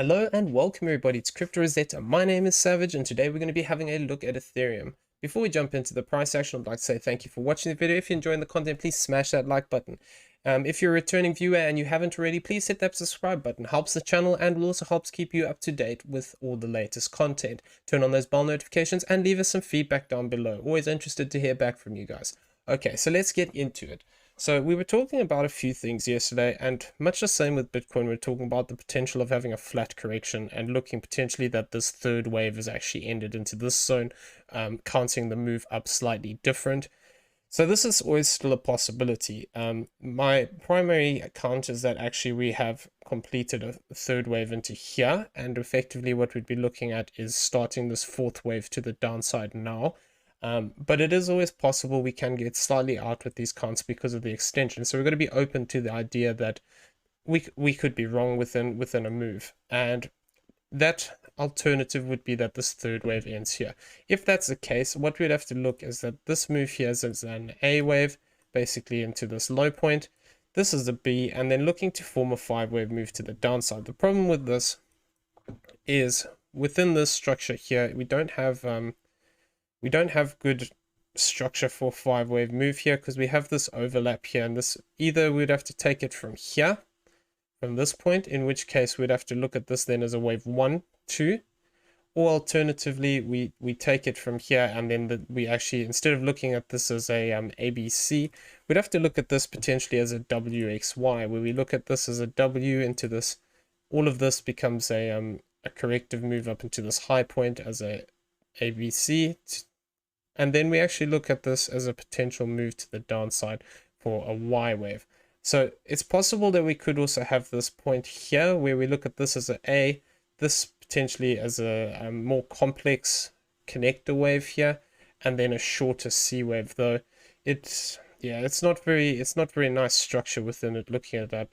Hello and welcome everybody to Crypto Rosetta. My name is Savage and today we're going to be having a look at Ethereum. Before we jump into the price action, I'd like to say thank you for watching the video. If you're enjoying the content, please smash that like button. If you're a returning viewer and you haven't already, please hit that subscribe button. Helps the channel and will also helps keep you up to date with all the latest content. Turn on those bell notifications and leave us some feedback down below. Always interested to hear back from you guys. Okay, so let's get into it. So we were talking about a few things yesterday, and much the same with Bitcoin. We're talking about the potential of having a flat correction and looking potentially that this third wave has actually ended into this zone, counting the move up slightly different. So this is always still a possibility. My primary account is that actually we have completed a third wave into here, and effectively what we'd be looking at is starting this fourth wave to the downside now. But it is always possible we can get slightly out with these counts because of the extension. So we're going to be open to the idea that we could be wrong within a move. And that alternative would be that this third wave ends here. If that's the case, what we'd have to look is that this move here is an A wave, basically into this low point. This is a B, and then looking to form a 5-wave move to the downside. The problem with this is within this structure here, we don't have good structure for 5-wave move here because we have this overlap here, and this either we'd have to take it from here, from this point, in which case we'd have to look at this then as a wave 1, 2, or alternatively we take it from here, and then we actually, instead of looking at this as a ABC, we'd have to look at this potentially as a WXY, where we look at this as a W into this. All of this becomes a corrective move up into this high point as a ABC, and then we actually look at this as a potential move to the downside for a Y wave. So it's possible that we could also have this point here where we look at this as A, this potentially as a more complex connector wave here, and then a shorter C wave, though it's not very nice structure within it looking at that.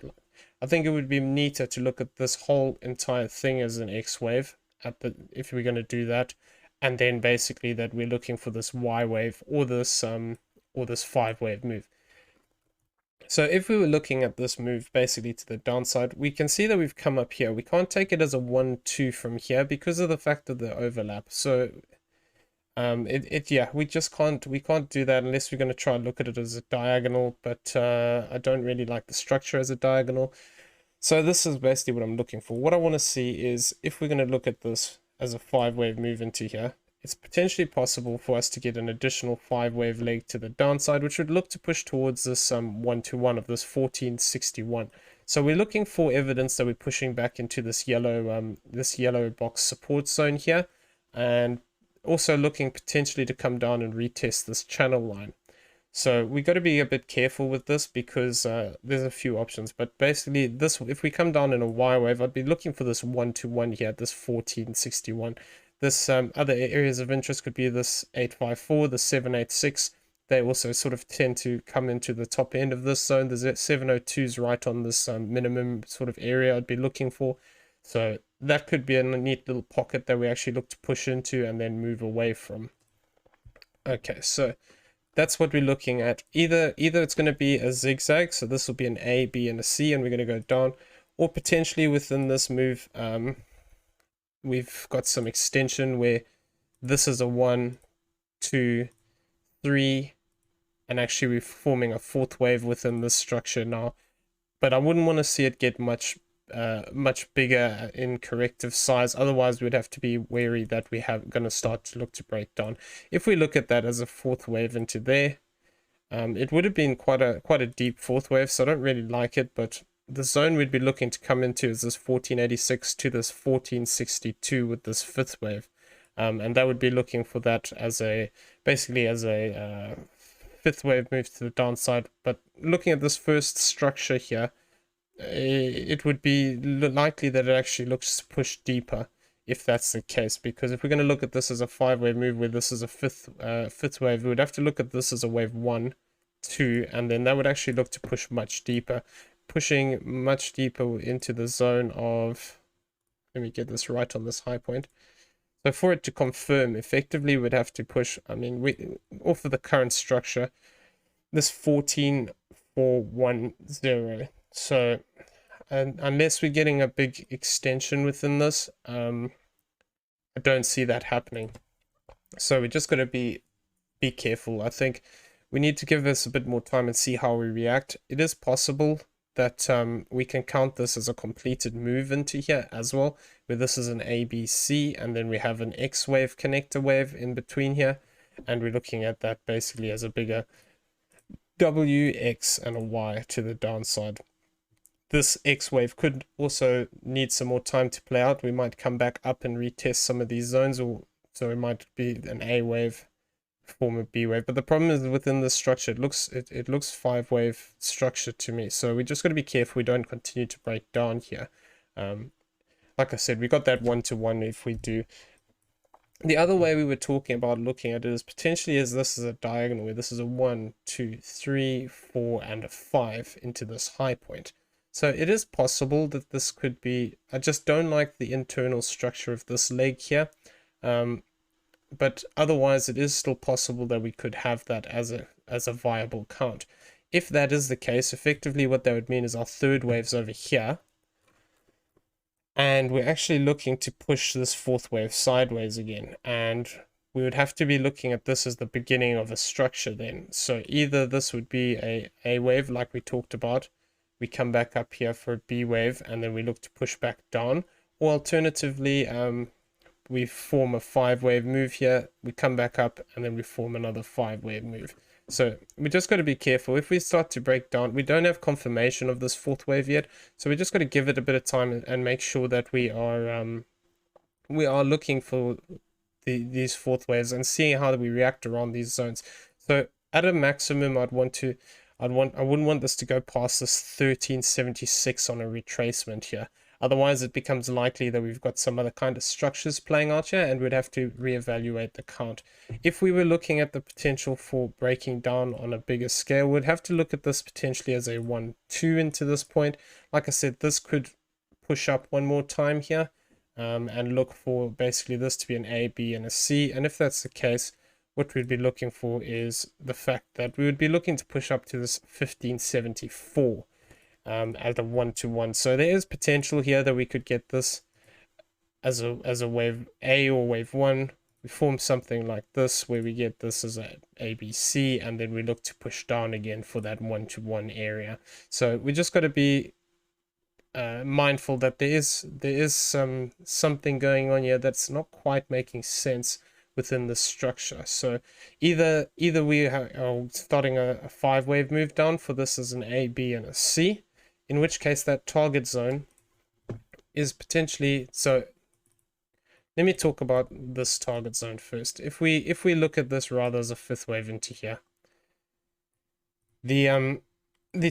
I think it would be neater to look at this whole entire thing as an X wave if we're going to do that, and then basically that we're looking for this Y wave or this 5-wave move. So if we were looking at this move basically to the downside, we can see that we've come up here. We can't take it as a 1, 2 from here because of the fact of the overlap. So we just can't do that unless we're going to try and look at it as a diagonal, but I don't really like the structure as a diagonal. So this is basically what I'm looking for. What I want to see is if we're going to look at this as a 5-wave move into here, it's potentially possible for us to get an additional 5-wave leg to the downside, which would look to push towards this 1-to-1 of this 1461. So we're looking for evidence that we're pushing back into this yellow box support zone here, and also looking potentially to come down and retest this channel line. So we got to be a bit careful with this because there's a few options, but basically this, if we come down in a Y wave, I'd be looking for this 1-to-1 here, this 1461. This other areas of interest could be this 854, the 786. They also sort of tend to come into the top end of this zone. There's 702s right on this minimum sort of area I'd be looking for. So that could be a neat little pocket that we actually look to push into and then move away from. Okay, so that's what we're looking at. Either it's going to be a zigzag, so this will be an A, B, and a C, and we're going to go down, or potentially within this move, we've got some extension where this is a 1, 2, 3, and actually we're forming a 4th wave within this structure now. But I wouldn't want to see it get much bigger in corrective size. Otherwise, we'd have to be wary that we have going to start to look to break down. If we look at that as a 4th wave into there, it would have been quite a deep 4th wave, so I don't really like it, but the zone we'd be looking to come into is this 1486 to this 1462 with this 5th wave, and that would be looking for that as basically as a 5th wave move to the downside. But looking at this first structure here, it would be likely that it actually looks to push deeper if that's the case, because if we're going to look at this as a 5-wave move where this is a fifth wave, we would have to look at this as a wave 1, 2, and then that would actually look to push much deeper, pushing much deeper into the zone of, let me get this right on this high point. So for it to confirm, effectively we'd have to push, off of the current structure, this 14410. So and unless we're getting a big extension within this, I don't see that happening. So we just got to be careful. I think we need to give this a bit more time and see how we react. It is possible that we can count this as a completed move into here as well, where this is an ABC and then we have an X wave connector wave in between here, and we're looking at that basically as a bigger W, X, and a Y to the downside. This X wave could also need some more time to play out. We might come back up and retest some of these zones, or so it might be an A wave, form a B wave. But the problem is within this structure, it looks 5-wave structure to me. So we just got to be careful we don't continue to break down here. Like I said, we got that 1-to-1 if we do. The other way we were talking about looking at it is potentially as this is a diagonal where this is a 1, 2, 3, 4, and a 5 into this high point. So it is possible that this could be, I just don't like the internal structure of this leg here. But otherwise it is still possible that we could have that as a viable count. If that is the case, effectively what that would mean is our third wave's over here, and we're actually looking to push this fourth wave sideways again, and we would have to be looking at this as the beginning of a structure then. So either this would be a wave like we talked about, we come back up here for a B wave and then we look to push back down, or alternatively we form a 5-wave move here, we come back up and then we form another 5-wave move. So we just got to be careful. If we start to break down, we don't have confirmation of this fourth wave yet, so we just got to give it a bit of time and make sure that we are looking for these fourth waves and seeing how we react around these zones. So at a maximum, I wouldn't want this to go past this 1376 on a retracement here. Otherwise, it becomes likely that we've got some other kind of structures playing out here, and we'd have to reevaluate the count. If we were looking at the potential for breaking down on a bigger scale, we'd have to look at this potentially as a 1-2 into this point. Like I said, this could push up one more time here, and look for basically this to be an A, B, and a C. And if that's the case, what we'd be looking for is the fact that we would be looking to push up to this 1574. At a 1-to-1. So there is potential here that we could get this as a wave A or wave 1. We form something like this where we get this as a ABC, and then we look to push down again for that 1-to-1 area. So we just got to be mindful that there is something going on here that's not quite making sense within the structure. So either we are starting a 5-wave move down for this as an A, B, and a C, in which case that target zone is potentially, so let me talk about this target zone first. If we look at this rather as a 5th wave into here, the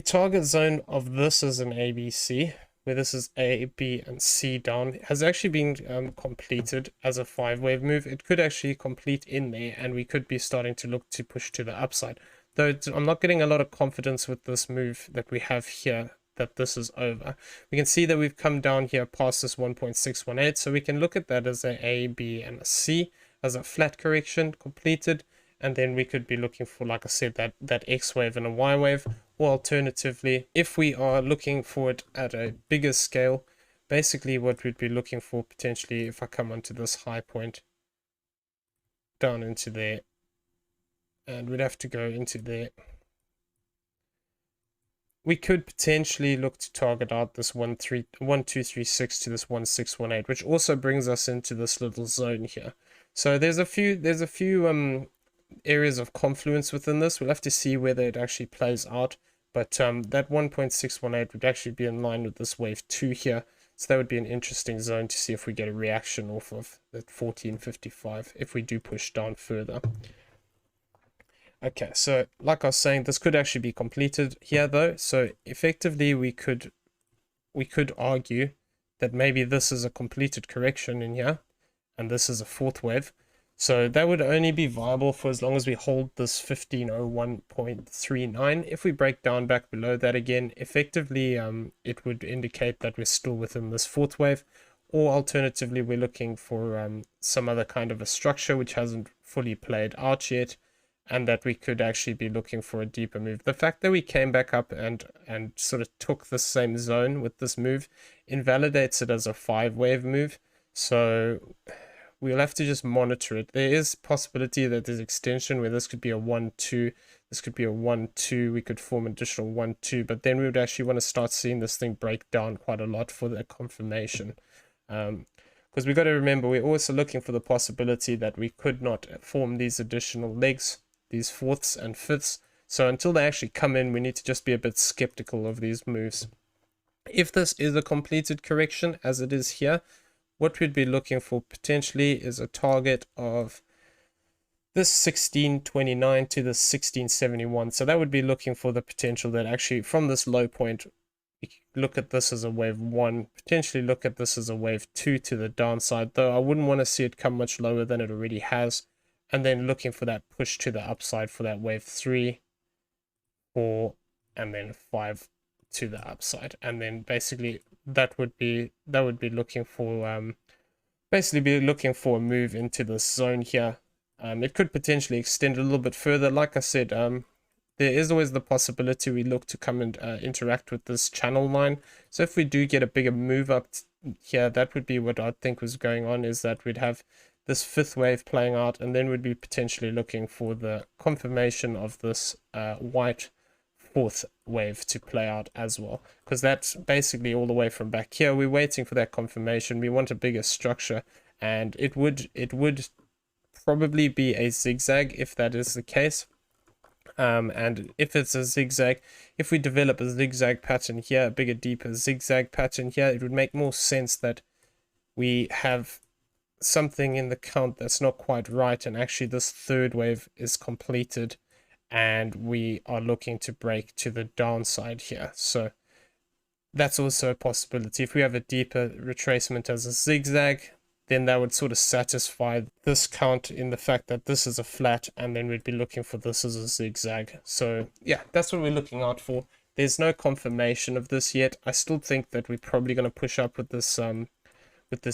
target zone of this is an ABC, where this is A, B, and C down, has actually been completed as a 5-wave move. It could actually complete in there, and we could be starting to look to push to the upside. Though I'm not getting a lot of confidence with this move that we have here, that this is over. We can see that we've come down here past this 1.618, so we can look at that as a B, and a C, as a flat correction completed, and then we could be looking for, like I said, that X wave and a Y wave. Or alternatively, if we are looking for it at a bigger scale, basically what we'd be looking for potentially, if I come onto this high point down into there, and we'd have to go into there, we could potentially look to target out this 1236 to this 1618, which also brings us into this little zone here. So there's a few areas of confluence within this. We'll have to see whether it actually plays out, but that 1.618 would actually be in line with this wave 2 here, so that would be an interesting zone to see if we get a reaction off of that 1455 if we do push down further. Okay, so like I was saying, this could actually be completed here though, so effectively we could argue that maybe this is a completed correction in here and this is a 4th wave. So that would only be viable for as long as we hold this 1501.39. If we break down back below that again, effectively it would indicate that we're still within this 4th wave, or alternatively we're looking for some other kind of a structure which hasn't fully played out yet. and that we could actually be looking for a deeper move. The fact that we came back up and sort of took the same zone with this move invalidates it as a 5-wave move. So we'll have to just monitor it. There is possibility that there's extension where this could be a 1-2, this could be a 1-2, we could form additional 1-2, but then we would actually want to start seeing this thing break down quite a lot for the confirmation. Because we got to remember, we're also looking for the possibility that we could not form these additional legs, these fourths and fifths. So until they actually come in, we need to just be a bit skeptical of these moves. If this is a completed correction, as it is here, what we'd be looking for potentially is a target of this 1629 to the 1671. So that would be looking for the potential that actually from this low point, we look at this as a wave 1, potentially look at this as a wave 2 to the downside, though I wouldn't want to see it come much lower than it already has. And then looking for that push to the upside for that wave 3, 4, and then 5 to the upside. And then basically that would be looking for basically be looking for a move into this zone here. It could potentially extend a little bit further. Like I said, there is always the possibility we look to come and interact with this channel line. So if we do get a bigger move up here, that would be what I think was going on, is that we'd have this 5th wave playing out, and then we'd be potentially looking for the confirmation of this white 4th wave to play out as well, because that's basically all the way from back here. We're waiting for that confirmation. We want a bigger structure, and it would probably be a zigzag if that is the case. And if it's a zigzag, if we develop a zigzag pattern here, a bigger, deeper zigzag pattern here, it would make more sense that we have something in the count that's not quite right, and actually this 3rd wave is completed and we are looking to break to the downside here. So that's also a possibility. If we have a deeper retracement as a zigzag, then that would sort of satisfy this count in the fact that this is a flat, and then we'd be looking for this as a zigzag. So yeah, that's what we're looking out for. There's no confirmation of this yet. I still think that we're probably going to push up with this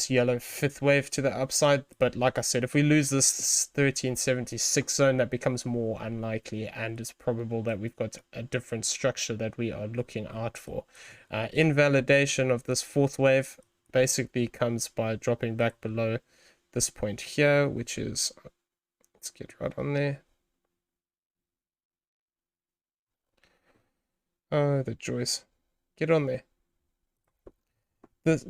yellow 5th wave to the upside, but like I said, if we lose this 1376 zone, that becomes more unlikely, and it's probable that we've got a different structure that we are looking out for. Invalidation of this 4th wave basically comes by dropping back below this point here, which is, let's get right on there. Oh, the joys. Get on there. This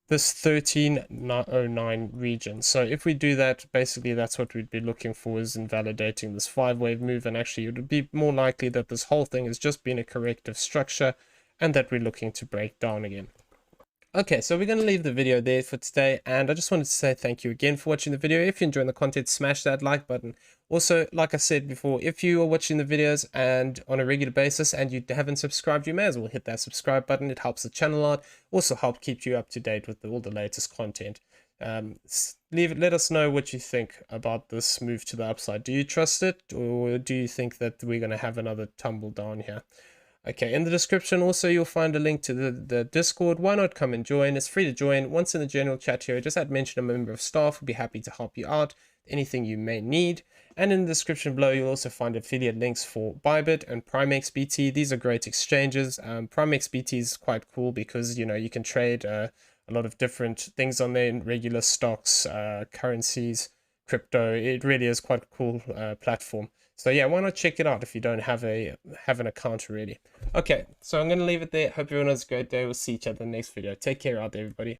1309 region. So if we do that, basically that's what we'd be looking for, is invalidating this 5-wave move, and actually it would be more likely that this whole thing has just been a corrective structure and that we're looking to break down again. Okay, so we're going to leave the video there for today, and I just wanted to say thank you again for watching the video. If you're enjoying the content, smash that like button. Also, like I said before, if you are watching the videos and on a regular basis and you haven't subscribed, you may as well hit that subscribe button. It helps the channel out, also help keep you up to date with all the latest content. Let us know what you think about this move to the upside. Do you trust it, or do you think that we're going to have another tumble down here? Okay, in the description also you'll find a link to the Discord. Why not come and join? It's free to join. Once in the general chat here, just add mention a member of staff. We'll be happy to help you out, anything you may need. And in the description below, you'll also find affiliate links for BYBIT and PrimeXBT. These are great exchanges. PrimeXBT is quite cool because, you know, you can trade a lot of different things on there, regular stocks, currencies, crypto. It really is quite a cool platform. So yeah, why not check it out if you don't have an account already. Okay, so I'm going to leave it there. Hope everyone has a great day. We'll see each other in the next video. Take care out there, everybody.